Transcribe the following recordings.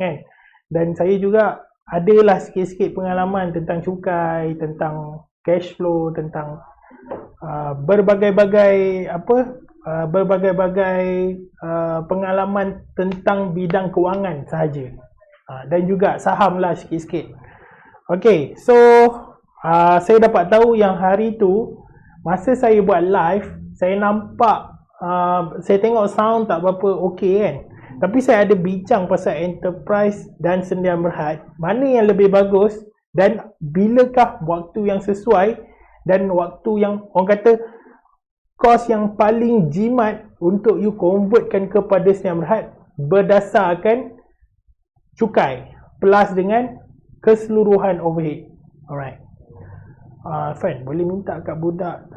kan. Dan saya juga adalah sikit-sikit pengalaman tentang cukai, tentang cash flow, tentang berbagai-bagai pengalaman tentang bidang kewangan sahaja. Dan juga saham lah sikit-sikit. Okay, so saya dapat tahu yang hari tu masa saya buat live, saya nampak saya tengok sound tak berapa okey kan. Tapi saya ada bincang pasal enterprise dan Sdn Bhd, mana yang lebih bagus dan bilakah waktu yang sesuai dan waktu yang orang kata kos yang paling jimat untuk you convertkan kepada Sdn Bhd berdasarkan cukai plus dengan keseluruhan overhead. Alright. Fan, boleh minta kat budak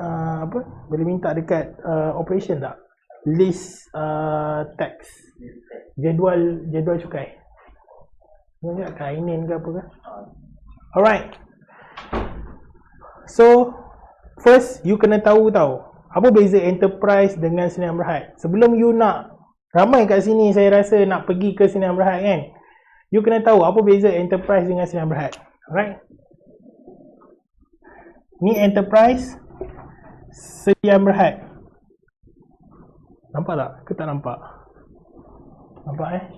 boleh minta dekat operation tak? List tax. Jadual cukai. Enggak kainin ke apa ke? Alright. So, first you kena tahu apa beza enterprise dengan Sdn Bhd. Sebelum you nak, ramai kat sini saya rasa nak pergi ke Sdn Bhd kan. You kena tahu apa beza enterprise dengan Sdn Bhd. Alright. Ni enterprise Sdn Bhd. Nampak tak? Ke tak nampak? Nampak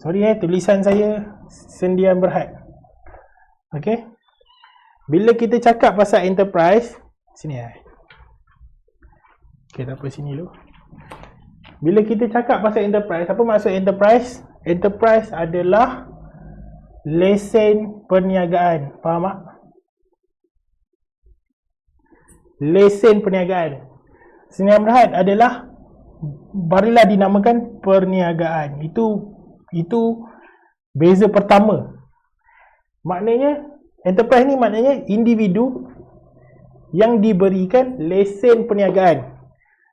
Sorry tulisan saya Sdn Bhd. Okay. Bila kita cakap pasal enterprise, sini okay, tak apa, sini dulu. Bila kita cakap pasal enterprise, apa maksud enterprise? Enterprise adalah lesen perniagaan. Faham tak? Lesen perniagaan. Sdn Bhd adalah barulah dinamakan perniagaan. Itu beza pertama. Maknanya enterprise ni maknanya individu yang diberikan lesen perniagaan.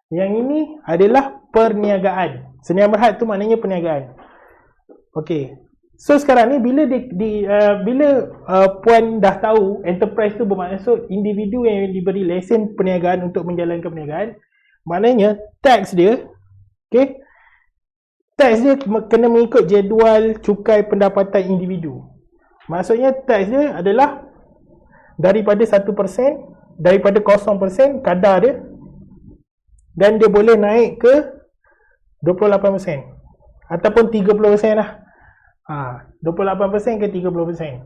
Yang ini adalah perniagaan. Sdn Bhd tu maknanya perniagaan. Okey. So sekarang ni bila puan dah tahu enterprise tu bermaksud individu yang diberi lesen perniagaan untuk menjalankan perniagaan, maknanya tax dia, okey, tax dia kena mengikut jadual cukai pendapatan individu. Maksudnya tax dia adalah daripada 1%, daripada 0% kadar dia, dan dia boleh naik ke 28% ataupun 30% lah. 28% ke 30%.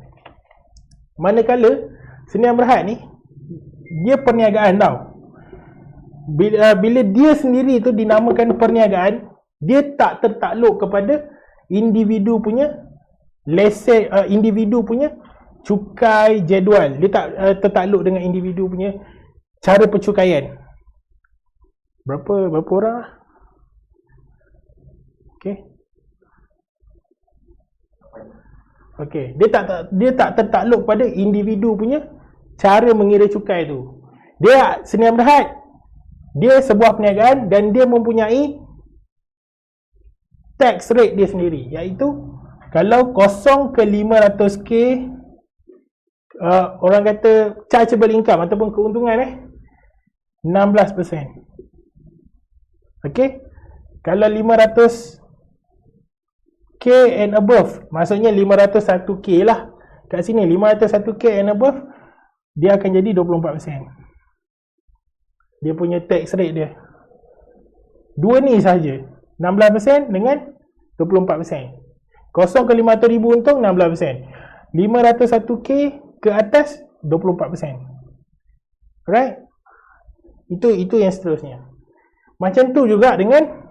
Manakala Sdn Bhd ni dia perniagaan tau. Bila dia sendiri tu dinamakan perniagaan, dia tak tertakluk kepada individu punya lesen, individu punya cukai jadual. Dia tak tertakluk dengan individu punya cara pencukaian. Berapa orang lah? Okey, dia tak tertakluk pada individu punya cara mengira cukai tu. Dia Sdn Bhd, dia sebuah perniagaan dan dia mempunyai tax rate dia sendiri, iaitu kalau 0 ke 500k orang kata chargeable income ataupun keuntungan 16%. Okey, kalau 500k and above, maksudnya 501k lah. Kat sini 501k and above, dia akan jadi 24%. Dia punya tax rate dia. Dua ni sahaja, 16% dengan 24%. 0 ke 500,000 untung 16%. 501k ke atas 24%. Alright? Itu yang seterusnya. Macam tu juga dengan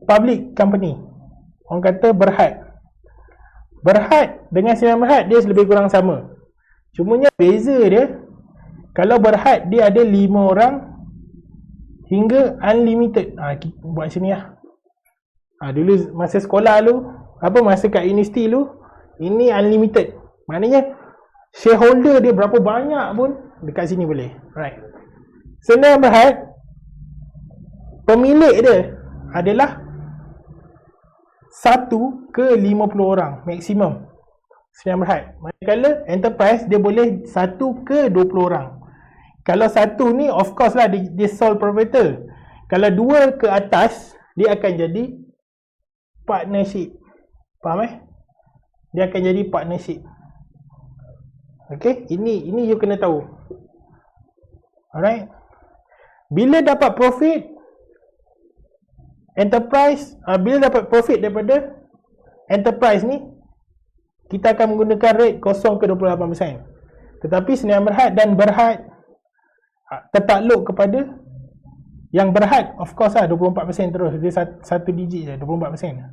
public company. Orang kata Berhad. Berhad dengan Sdn Bhd dia lebih kurang sama. Cumanya beza dia, kalau Berhad dia ada 5 orang hingga unlimited. Kita buat sini lah. Dulu masa sekolah lu, masa kat universiti lu, ini unlimited. Maknanya shareholder dia berapa banyak pun dekat sini boleh. Right. Sdn Bhd pemilik dia adalah 1 ke 50 orang maksimum. Sdn Bhd. Manakala enterprise dia boleh 1 ke 20 orang. Kalau 1 ni of course lah dia sole proprietor. Kalau 2 ke atas dia akan jadi partnership. Faham Dia akan jadi partnership. Okay, ini you kena tahu. Alright. Bila dapat profit, enterprise, bila dapat profit daripada enterprise ni, kita akan menggunakan rate 0 ke 28%. Tetapi Sdn Bhd dan Berhad tertakluk kepada yang Berhad, of course 24% terus. Dia satu digit je, 24%.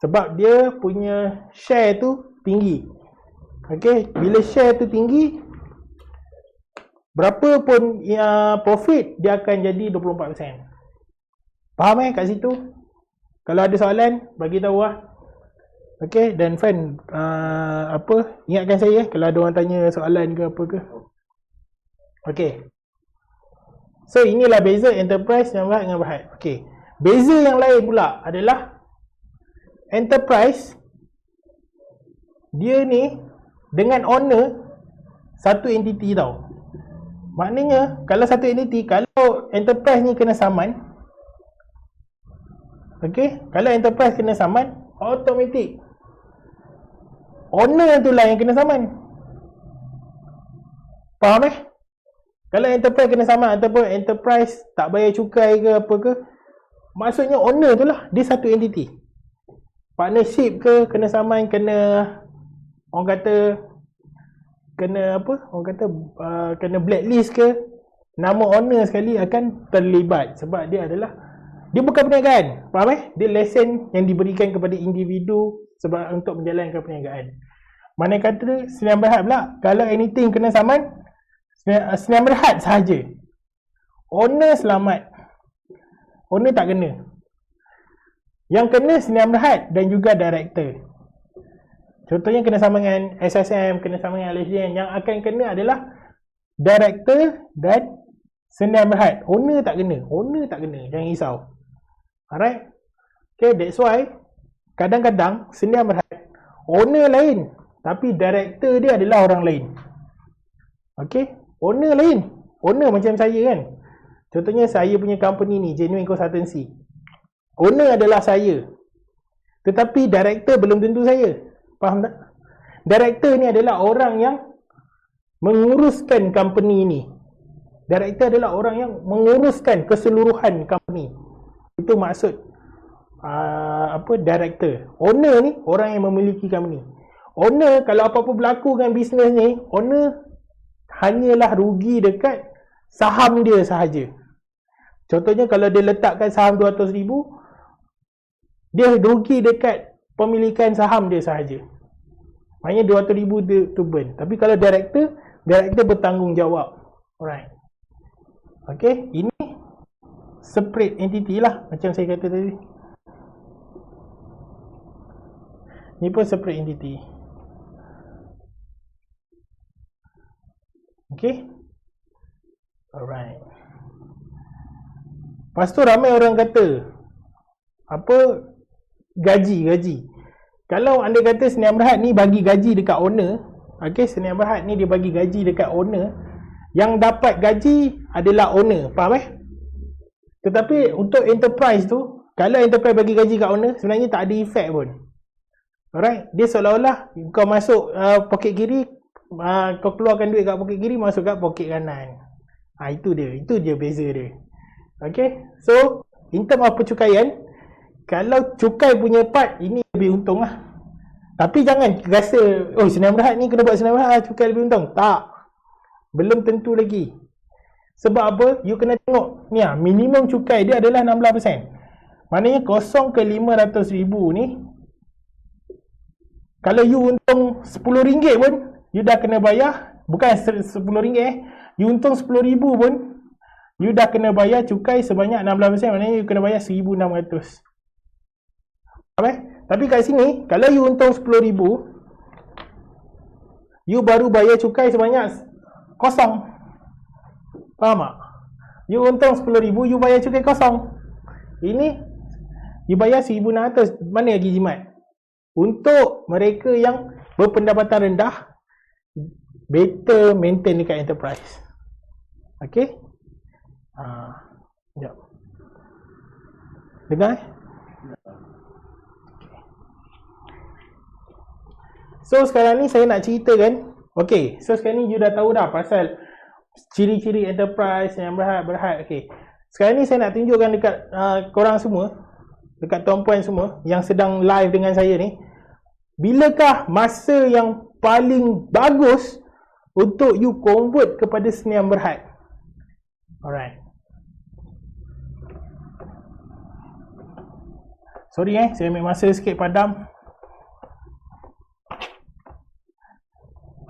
Sebab dia punya share tu tinggi. Okay, bila share tu tinggi, berapa pun profit, dia akan jadi 24%. Faham kat situ? Kalau ada soalan, bagi tahu lah. Okay, dan friend, ingatkan saya kalau ada orang tanya soalan ke apa ke. Okay. So, inilah beza enterprise dengan Berhad. Okay. Beza yang lain pula adalah enterprise, dia ni dengan owner satu entiti tau. Maknanya, kalau satu entiti, kalau enterprise ni kena saman, okay, kalau enterprise kena saman, automatik owner tu lah yang kena saman. Faham Kalau enterprise kena saman ataupun enterprise tak bayar cukai ke apa ke, maksudnya owner tu lah, dia satu entiti. Partnership ke, kena saman, kena orang kata kena apa? Orang kata kena blacklist ke, nama owner sekali akan terlibat sebab dia adalah, dia bukan perniagaan. Faham Dia lesen yang diberikan kepada individu sebab untuk menjalankan perniagaan. Mana kata Sdn Bhd pula, kalau anything kena saman, Sdn Bhd sahaja. Owner selamat. Owner tak kena. Yang kena Sdn Bhd dan juga director. Contohnya kena sama dengan SSM, kena sama dengan LSDN. Yang akan kena adalah director dan Sdn Bhd. Owner tak kena. Owner tak kena. Jangan risau. Alright. Okay, that's why kadang-kadang Sdn Bhd owner lain, tapi director dia adalah orang lain. Okay, owner lain. Owner macam saya kan. Contohnya saya punya company ni, Genuine Consultancy. Owner adalah saya. Tetapi director belum tentu saya. Faham tak? Director ni adalah orang yang menguruskan company ni. Director adalah orang yang menguruskan keseluruhan company. Itu maksud director. Owner ni orang yang memiliki company. Owner, kalau apa-apa berlaku dengan bisnes ni, owner hanyalah rugi dekat saham dia sahaja. Contohnya kalau dia letakkan saham 200,000, dia rugi dekat pemilikan saham dia sahaja. Maknanya 200,000 dia tu burn. Tapi kalau director bertanggungjawab. Alright. Okay, ini separate entity lah macam saya kata tadi. Ni pun separate entity. Okay. Alright. Lepas tu ramai orang kata apa, gaji. Kalau anda kata Sdn Bhd ni bagi gaji dekat owner, okay, Sdn Bhd ni dia bagi gaji dekat owner, yang dapat gaji adalah owner. Faham Tetapi untuk enterprise tu, kalau enterprise bagi gaji kat owner, sebenarnya tak ada efek pun. Alright, dia seolah-olah kau masuk poket kiri, kau keluarkan duit kat poket kiri, masuk kat poket kanan. Itu dia beza dia. Okay, so in term of percukaian, kalau cukai punya part, ini lebih untung lah. Tapi jangan rasa, oh Sdn Bhd ni kena buat Sdn Bhd, cukai lebih untung. Tak, belum tentu lagi. Sebab apa? You kena tengok ni minimum cukai dia adalah 16%. Maknanya 0 ke 500,000 ni, kalau you untung RM10 pun, you dah kena bayar, bukan RM10, you untung RM10,000 pun, you dah kena bayar cukai sebanyak 16%, maknanya you kena bayar RM1,600. Tapi kat sini, kalau you untung RM10,000, you baru bayar cukai sebanyak 0. Faham tak? You untung RM10,000, you bayar cukai 0. Ini, you bayar RM1,600. Mana lagi jimat? Untuk mereka yang berpendapatan rendah, better maintain dekat enterprise. Okay? Sekejap. Dengar So sekarang ni saya nak ceritakan. Okay, so sekarang ni you dah tahu dah pasal ciri-ciri enterprise yang berhad. Okay, sekarang ni saya nak tunjukkan dekat korang semua, dekat tuan-puan semua yang sedang live dengan saya ni, bilakah masa yang paling bagus untuk you convert kepada seni yang berhad. Alright. Sorry saya ambil masa sikit padam.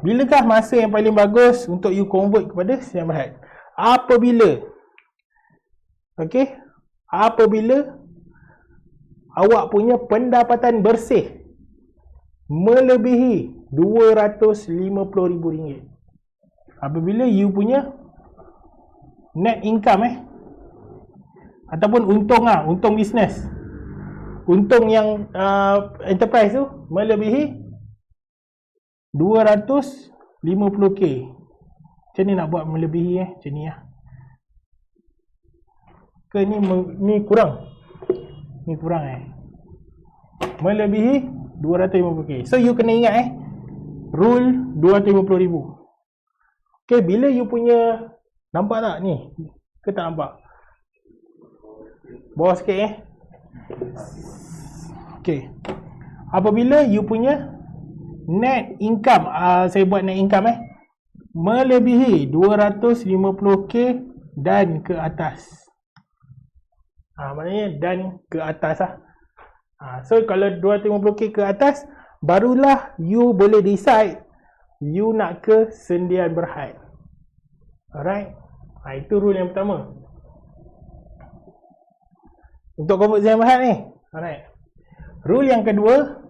Bilakah masa yang paling bagus untuk you convert kepada seni yang berhad? Apabila apabila awak punya pendapatan bersih melebihi RM250,000. Apabila you punya net income ataupun untung bisnes, untung yang enterprise tu melebihi 250k. Macam ni nak buat melebihi macam ni ke ni kurang? Ni kurang melebihi 250k. So you kena ingat rule 250,000. Okay, bila you punya, nampak tak ni? Ke tak nampak? Bawah sikit Okay, apabila you punya net income, saya buat net income melebihi 250k dan ke atas. Maknanya dan ke atas So kalau 250k ke atas, barulah you boleh decide you nak ke sendian berhad. Alright. Itu rule yang pertama untuk convert sendian berhad ni. Alright. Rule yang kedua,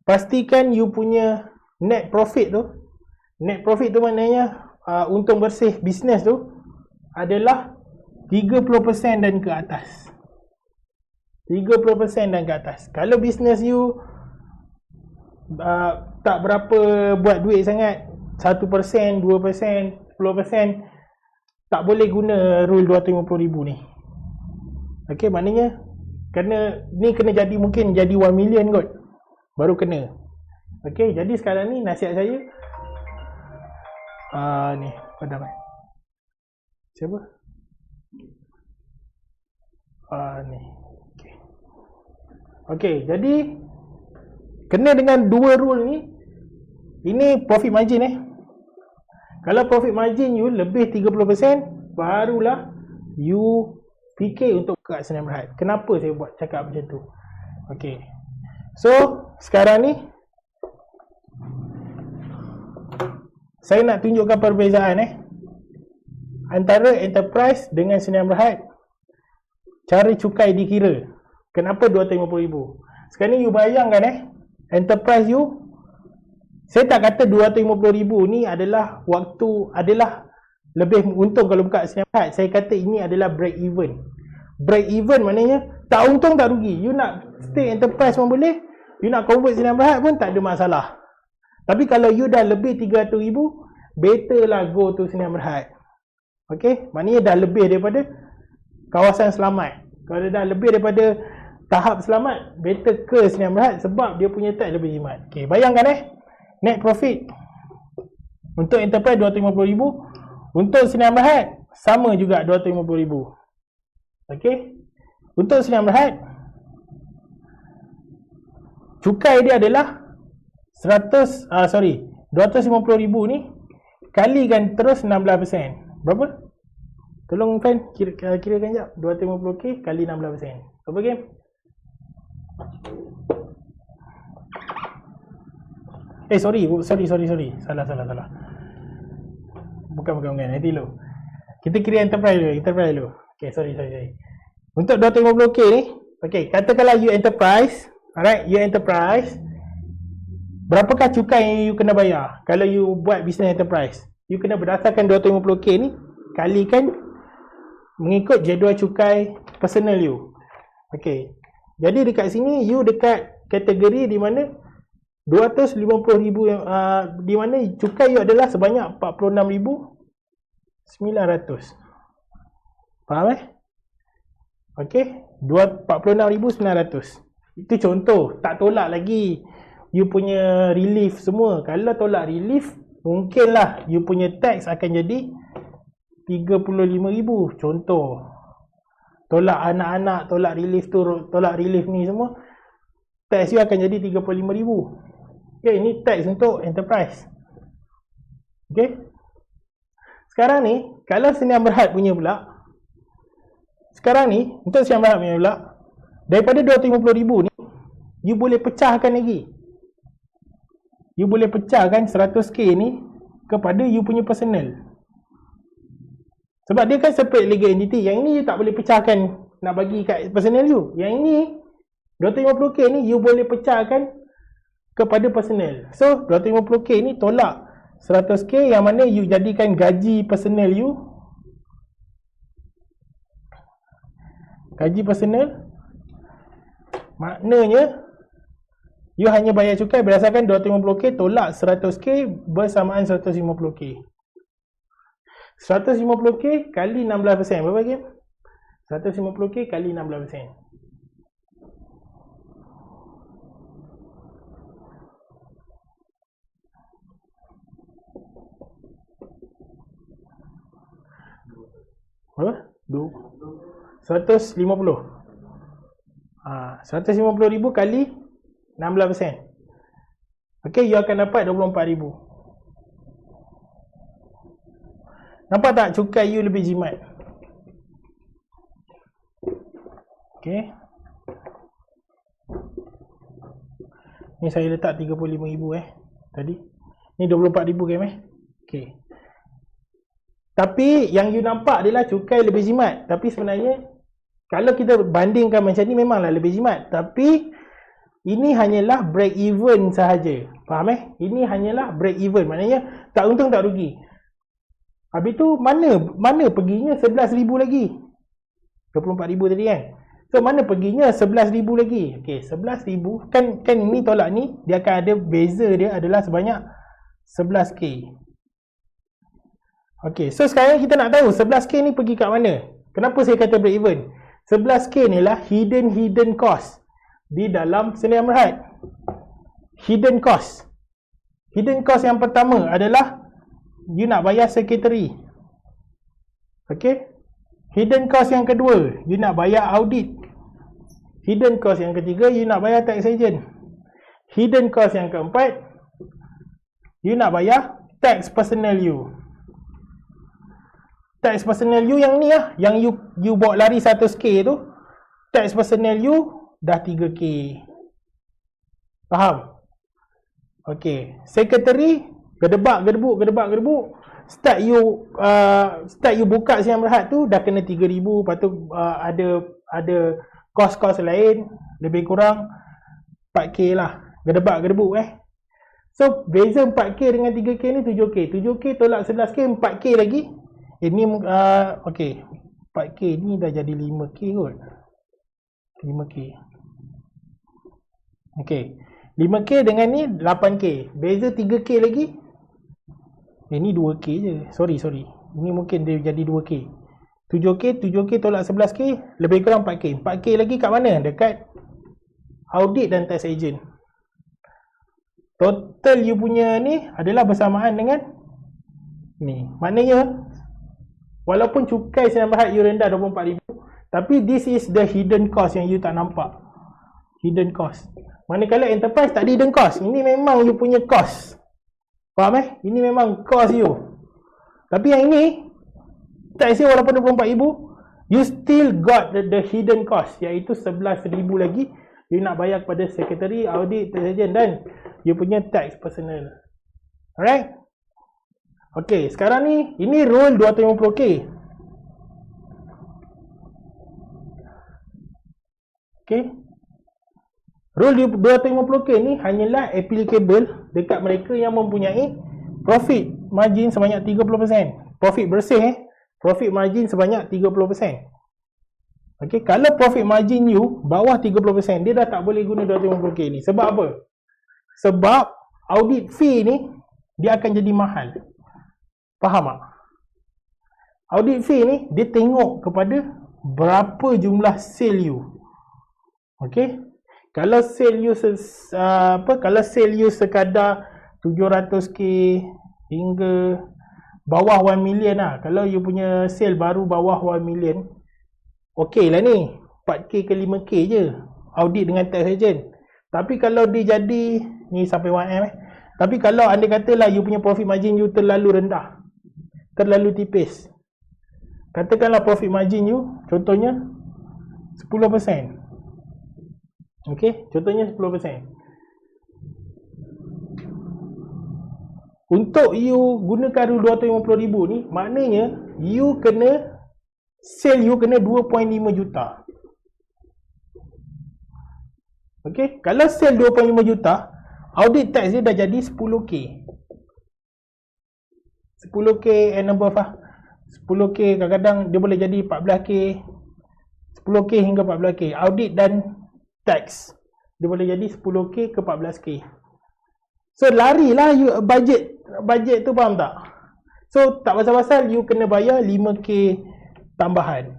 pastikan you punya net profit tu maknanya untung bersih bisnes tu adalah 30% dan ke atas. 30% dan ke atas. Kalau bisnes you tak berapa buat duit sangat, 1%, 2%, 10%, tak boleh guna rule 250,000 ni. Okay, maknanya kena jadi, mungkin jadi 1 million kot baru kena. Okay, jadi sekarang ni nasihat saya ni padam siapa? Ni. Okay, jadi kena dengan dua rule ni. Ini profit margin Kalau profit margin you lebih 30%, barulah you fikir untuk buka sendian berhad. Kenapa saya buat cakap macam tu? Okay, so sekarang ni saya nak tunjukkan perbezaan antara enterprise dengan sendian berhad. Cara cukai dikira. Kenapa 250,000? Sekarang ni you bayangkan enterprise you, saya tak kata 250,000 ni adalah lebih untung kalau buka sendian berhad. Saya kata ini adalah break even. Break even maknanya tak untung tak rugi. You nak stay enterprise pun boleh, you nak convert sendian berhad pun tak ada masalah. Tapi kalau you dah lebih 300,000, better lah go to sendian berhad. Okay, maknanya dah lebih daripada kawasan selamat. Kalau dah lebih daripada tahap selamat, better ke sendian berhad sebab dia punya tax lebih jimat. Okay, bayangkan net profit untuk enterprise 250,000, untuk sendian berhad sama juga 250,000. Okay, untuk sendian berhad cukai dia adalah 250,000 ni kalikan terus 16%. Berapa? Tolong fan kirakan sekejap. 250k kali 16%. Berapa game? Sorry. Salah. Bukan. Nanti dulu. Kita kira enterprise dulu. Okay, sorry. Untuk 250k ni, okay, katakanlah you enterprise. Alright, you enterprise. Berapakah cukai yang you kena bayar kalau you buat business enterprise? You kena berdasarkan 250k ni kalikan mengikut jadual cukai personal you. Okay, jadi dekat sini you dekat kategori di mana 250,000 yang di mana cukai you adalah sebanyak 46,900. Faham Okey, 46,900. Itu contoh, tak tolak lagi you punya relief semua. Kalau tolak relief, mungkinlah you punya tax akan jadi 35,000. Contoh. Tolak anak-anak, tolak relief tu, tolak relief ni semua, tax you akan jadi 35,000. Okay, ini tax untuk enterprise. Okay. Sekarang ni, kalau Sdn Bhd punya pula, sekarang ni, untuk Sdn Bhd punya pula, daripada 250,000 ni, you boleh pecahkan lagi. You boleh pecahkan 100k ni kepada you punya personal. Sebab dia kan separate legal entity. Yang ini you tak boleh pecahkan nak bagi kat personal you. Yang ini 250k ni you boleh pecahkan kepada personal. So 250k ni tolak 100k yang mana you jadikan gaji personal you. Gaji personal maknanya you hanya bayar cukai berdasarkan 250k tolak 100k bersamaan 150k. 150k kali 16%. Berapa game? 150k kali 16%. Berapa? 150. 150,000 kali 16%. Okey, you akan dapat 24,000. Nampak tak cukai you lebih jimat? Okey. Ni saya letak 35,000 tadi. Ni 24,000 kan Okey. Tapi yang you nampak adalah cukai lebih jimat. Tapi sebenarnya kalau kita bandingkan macam ni memanglah lebih jimat. Tapi ini hanyalah break even sahaja. Faham Ini hanyalah break even. Maknanya tak untung tak rugi. Habis tu mana perginya 11,000 lagi. 24,000 tadi kan. So mana perginya 11,000 lagi. Okey, 11,000 kan ini tolak ni dia akan ada beza dia adalah sebanyak 11k. Okey, so sekarang kita nak tahu 11k ni pergi kat mana. Kenapa saya kata break even? 11k ni lah hidden cost di dalam Sdn Bhd. Hidden cost. Hidden cost yang pertama adalah you nak bayar secretary. Okay. Hidden cost yang kedua, you nak bayar audit. Hidden cost yang ketiga, you nak bayar tax agent. Hidden cost yang keempat, you nak bayar tax personal you. Tax personal you yang ni lah, yang you bawa lari 100k tu, tax personal you dah 3k. Faham? Okay. Secretary gedebuk. Start you buka Sdn Bhd tu dah kena 3,000. Lepas tu ada kos-kos lain lebih kurang 4k lah. Gedebuk So beza 4k dengan 3k ni 7k. 7k tolak 11k 4k lagi. Ini okey. 4k ni dah jadi 5k kot. 5k. Okey. 5k dengan ni 8k. Beza 3k lagi. Ini 2k je. Sorry. Ini mungkin dia jadi 2k. 7k tolak 11k lebih kurang 4k. 4k lagi kat mana? Dekat audit dan tax agent. Total you punya ni adalah bersamaan dengan ni. Maknanya walaupun cukai Sdn Bhd you rendah 24,000, tapi this is the hidden cost yang you tak nampak. Hidden cost. Manakala enterprise tak ada hidden cost. Ini memang you punya cost. Faham Ini memang cost you. Tapi yang ini tax you walaupun 24,000, you still got the hidden cost, iaitu 11,000 lagi you nak bayar kepada secretary, audit, tax agent dan you punya tax personal. Alright? Okay, sekarang ni ini rule 250k. Okay. Rule 250k ni hanyalah applicable dekat mereka yang mempunyai profit margin sebanyak 30%. Profit bersih profit margin sebanyak 30%. Okey, kalau profit margin you bawah 30%, dia dah tak boleh guna 250k ni. Sebab apa? Sebab audit fee ni dia akan jadi mahal. Faham tak? Audit fee ni dia tengok kepada berapa jumlah sale you. Okey. Kalau sale you kalau sale you sekadar 700k hingga bawah 1 million lah. Kalau you punya sale baru bawah 1 million, okey lah ni, 4k ke 5k je audit dengan tax agent. Tapi kalau dia jadi ni sampai 1M tapi kalau anda katalah you punya profit margin you terlalu rendah, terlalu tipis, katakanlah profit margin you contohnya 10%. Okey, contohnya 10%. Untuk you gunakan rule 250,000 ni, maknanya you kena sale you kena 2.5 juta. Okey, kalau sale 2.5 juta, audit tax dia dah jadi 10k. 10k and above lah. 10k kadang-kadang dia boleh jadi 14k. 10k hingga 14k. Audit dan tax dia boleh jadi 10k ke 14k. So larilah you budget tu, faham tak? So tak pasal-pasal you kena bayar 5k tambahan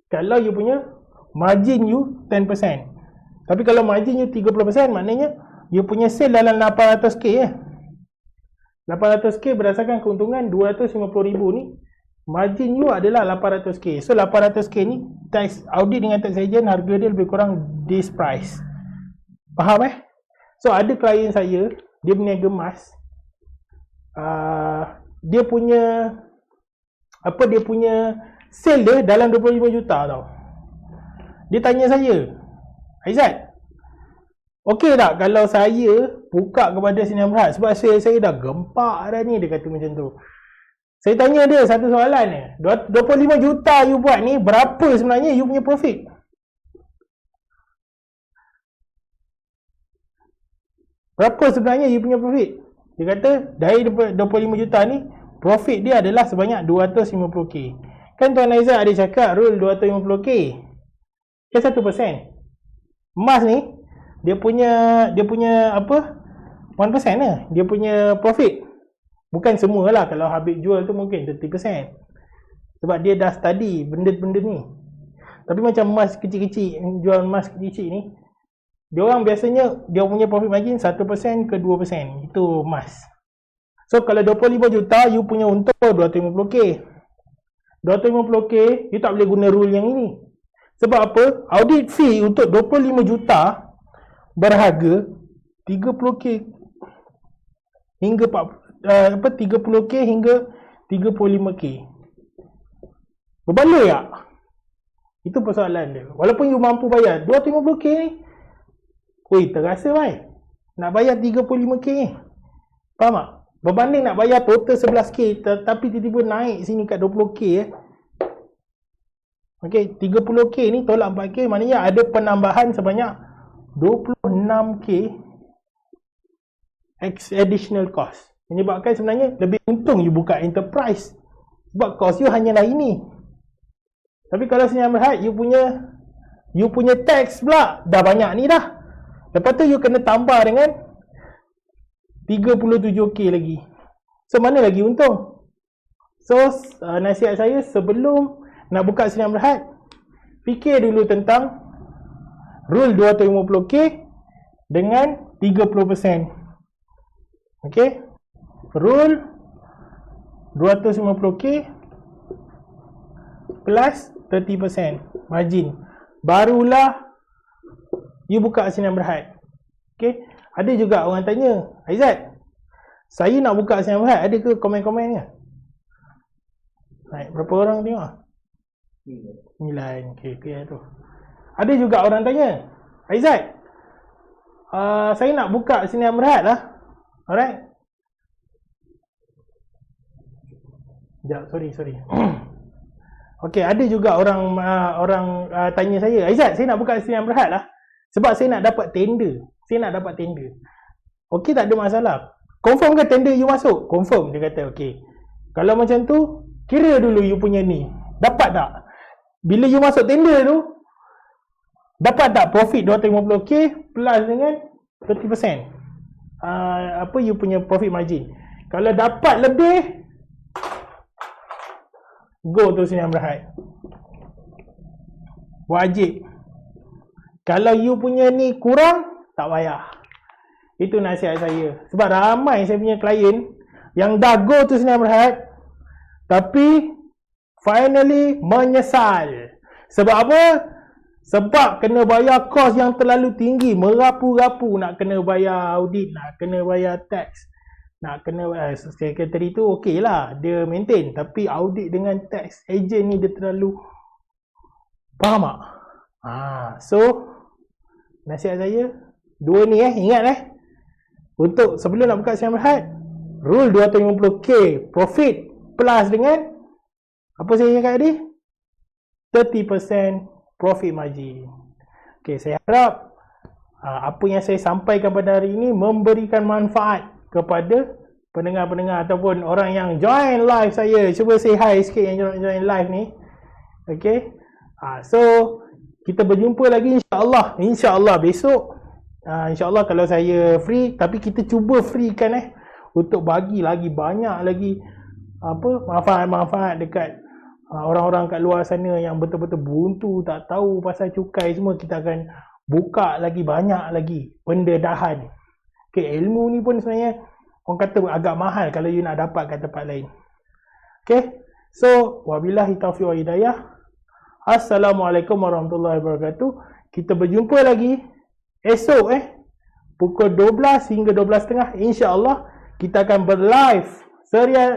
kalau you punya margin you 10%. Tapi kalau margin you 30%, maknanya you punya sale dalam 800k 800k berdasarkan keuntungan 250,000 ni, margin you adalah 800k. So 800k ni tax audit dengan tax agent harga dia lebih kurang this price. Faham So ada klien saya, dia berniaga emas. Dia punya sale dia dalam 25 juta tau. Dia tanya saya, Aizat, okey tak kalau saya buka kepada Sdn Bhd sebab saya dah gempak dah ni, dia kata macam tu. Saya tanya dia satu soalan ni, 25 juta you buat ni, berapa sebenarnya you punya profit? Berapa sebenarnya you punya profit? Dia kata dari 25 juta ni, profit dia adalah sebanyak 250k. Kan Tuan Aizat ada cakap rule 250k ke 1%. Emas ni dia punya apa 1% lah dia punya profit. Bukan semualah, kalau habis jual tu mungkin 30%. Sebab dia dah study benda-benda ni. Tapi macam emas kecil-kecil, jual emas kecil-kecil ni, dia orang biasanya dia punya profit margin 1% ke 2%. Itu emas. So kalau 25 juta you punya untung 250k. 250k you tak boleh guna rule yang ini. Sebab apa? Audit fee untuk 25 juta berharga 30k hingga 30k hingga 35k. Berbaloi tak? Itu persoalan dia. Walaupun you mampu bayar 250k ni, terasa baik nak bayar 35k ni. Faham tak? Berbanding nak bayar total 11k tapi tiba-tiba naik sini kat 20k Okey, 30k ni tolak 4k, maknanya ada penambahan sebanyak 26k additional cost. Menyebabkan sebenarnya lebih untung you buka enterprise sebab cost you hanyalah ini. Tapi kalau Sdn Bhd you punya tax pula dah banyak ni dah. Lepas tu you kena tambah dengan 37k lagi. So mana lagi untung? So nasihat saya, sebelum nak buka Sdn Bhd, fikir dulu tentang rule 250k dengan 30%. Okey? Rule 250k plus 30% margin. Barulah you buka Sdn Bhd. Okey? Ada juga orang tanya, Aizat, saya nak buka Sdn Bhd, ada ke komen-komennya? Baik, berapa orang tengok? 9. Okey, tu. Ada juga orang tanya, Aizat, saya nak buka Sdn Bhd lah. Alright. Sekejap, sorry. Okey, ada juga orang tanya saya, Aizat, saya nak buka Sdn Bhd lah sebab saya nak dapat tender. Okey, tak ada masalah. Confirm ke tender you masuk? Confirm, dia kata. Okey. Kalau macam tu, kira dulu you punya ni. Dapat tak? Bila you masuk tender tu, dapat tak profit 250k plus dengan 30%? You punya profit margin. Kalau dapat lebih, go to Sdn Bhd. Wajib. Kalau you punya ni kurang, tak payah. Itu nasihat saya. Sebab ramai saya punya klien yang dah go tu Sdn Bhd, tapi finally menyesal. Sebab apa? Sebab kena bayar kos yang terlalu tinggi, merapu-rapu, nak kena bayar audit, nak kena bayar tax, nak kena secretary tu okey lah, dia maintain, tapi audit dengan tax agent ni dia terlalu, faham tak? So nasihat saya dua ni ingat untuk sebelum nak buka Sdn Bhd, rule 250k profit plus dengan apa saya cakap tadi, 30% profit margin. Okay, saya harap apa yang saya sampaikan pada hari ini memberikan manfaat kepada pendengar-pendengar ataupun orang yang join live saya. Cuba say hi sikit yang join live ni. Okay, so kita berjumpa lagi insya-Allah besok. InsyaAllah kalau saya free, tapi kita cuba free kan untuk bagi lagi banyak lagi manfaat-manfaat dekat orang-orang kat luar sana yang betul-betul buntu, tak tahu pasal cukai semua. Kita akan buka lagi banyak lagi pendedahan. Okay, ilmu ni pun sebenarnya orang kata agak mahal kalau you nak dapat kat tempat lain. Okay, so wabillahi taufiq wa hidayah. Assalamualaikum warahmatullahi wabarakatuh. Kita berjumpa lagi esok pukul 12 hingga 12.30 insya-Allah. Kita akan berlive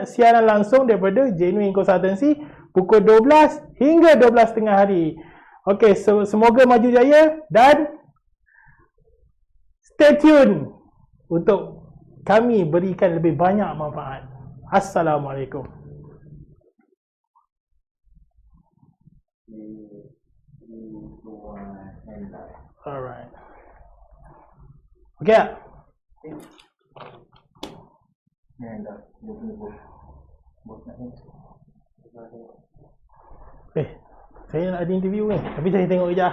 siaran langsung daripada Genuine Consultancy pukul 12 hingga 12.30 hari. Okey, semoga maju jaya dan stay tune untuk kami berikan lebih banyak manfaat. Assalamualaikum. Alright. Okey. Saya nak ada interview ni, tapi saya tengok je.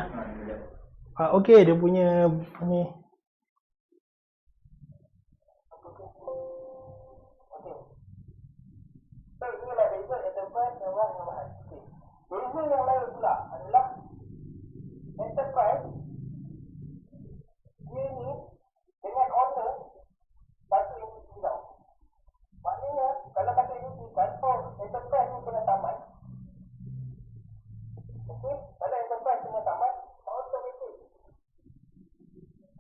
Okey, dia punya ni. Ilmu yang lain pula adalah enterprise. Dia ni dengan owner satu industri tau. Maknanya kalau kata industri kan, enterprise ni kena tamat. Okey, kalau enterprise kena tamat, automatic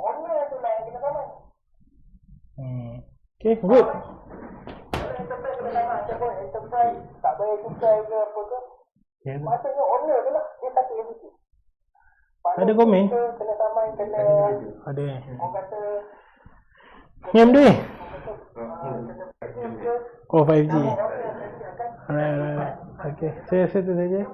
owner tu lah yang kena tamat. Okay, good. Kalau enterprise kena tamat, ataupun enterprise tak bayar cukai ke apa ke, maksudnya owner tu lah, dia satu industri. Ada komen? Kena tamat, kena ada. Orang kata nyam dia. Oh, 5G. Alright. Okay, saya tu saja.